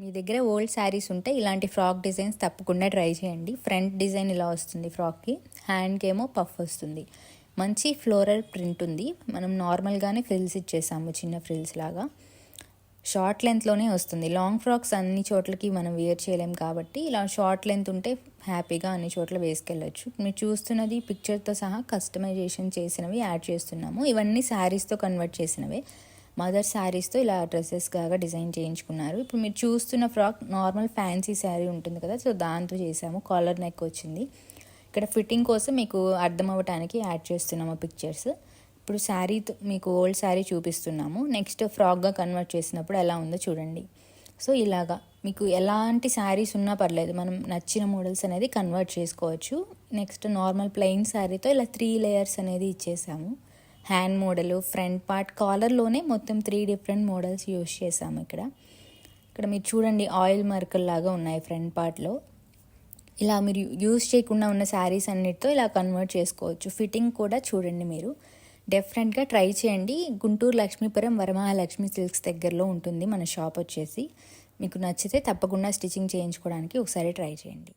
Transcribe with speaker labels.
Speaker 1: మీ దగ్గర ఓల్డ్ శారీస్ ఉంటే ఇలాంటి ఫ్రాక్ డిజైన్స్ తప్పకుండా ట్రై చేయండి. ఫ్రంట్ డిజైన్ ఇలా వస్తుంది ఫ్రాక్కి, హ్యాండ్కి ఏమో పఫ్ వస్తుంది. మంచి ఫ్లోరల్ ప్రింట్ ఉంది. మనం నార్మల్గానే ఫ్రిల్స్ ఇచ్చేసాము, చిన్న ఫ్రిల్స్ లాగా. షార్ట్ లెంత్లోనే వస్తుంది. లాంగ్ ఫ్రాక్స్ అన్ని చోట్లకి మనం వేర్ చేయలేం కాబట్టి ఇలా షార్ట్ లెంత్ ఉంటే హ్యాపీగా అన్ని చోట్ల వేసుకెళ్ళచ్చు. మీరు చూస్తున్నది పిక్చర్తో సహా కస్టమైజేషన్ చేసినవి యాడ్ చేస్తున్నాము. ఇవన్నీ శారీస్తో కన్వర్ట్ చేసినవే. మదర్ శారీస్తో ఇలా డ్రెస్సెస్ లాగా డిజైన్ చేయించుకున్నారు. ఇప్పుడు మీరు చూస్తున్న ఫ్రాక్ నార్మల్ ఫ్యాన్సీ శారీ ఉంటుంది కదా, సో దాంతో చేసాము. కాలర్ నెక్ వచ్చింది. ఇక్కడ ఫిట్టింగ్ కోసం మీకు అర్థం అవ్వటానికి యాడ్ చేస్తున్నాము పిక్చర్స్. ఇప్పుడు శారీతో మీకు ఓల్డ్ శారీ చూపిస్తున్నాము. నెక్స్ట్ ఫ్రాక్గా కన్వర్ట్ చేసినప్పుడు ఎలా ఉందో చూడండి. సో ఇలాగా మీకు ఎలాంటి శారీస్ ఉన్నా పర్లేదు, మనం నచ్చిన మోడల్స్ అనేది కన్వర్ట్ చేసుకోవచ్చు. నెక్స్ట్ నార్మల్ ప్లెయిన్ శారీతో ఇలా 3 లేయర్స్ అనేది ఇచ్చేసాము. హ్యాండ్ మోడలు, ఫ్రంట్ పార్ట్, కాలర్లోనే మొత్తం 3 డిఫరెంట్ మోడల్స్ యూస్ చేసాము. ఇక్కడ మీరు చూడండి, ఆయిల్ మరకల్లాగా ఉన్నాయి ఫ్రంట్ పార్ట్లో. ఇలా మీరు యూస్ చేయకుండా ఉన్న శారీస్ అన్నిటితో ఇలా కన్వర్ట్ చేసుకోవచ్చు. ఫిట్టింగ్ కూడా చూడండి, మీరు డెఫినెట్గా ట్రై చేయండి. గుంటూరు లక్ష్మీపురం వరమహాలక్ష్మి సిల్క్స్ దగ్గరలో ఉంటుంది మన షాప్ వచ్చేసి. మీకు నచ్చితే తప్పకుండా స్టిచ్చింగ్ చేయించుకోవడానికి ఒకసారి ట్రై చేయండి.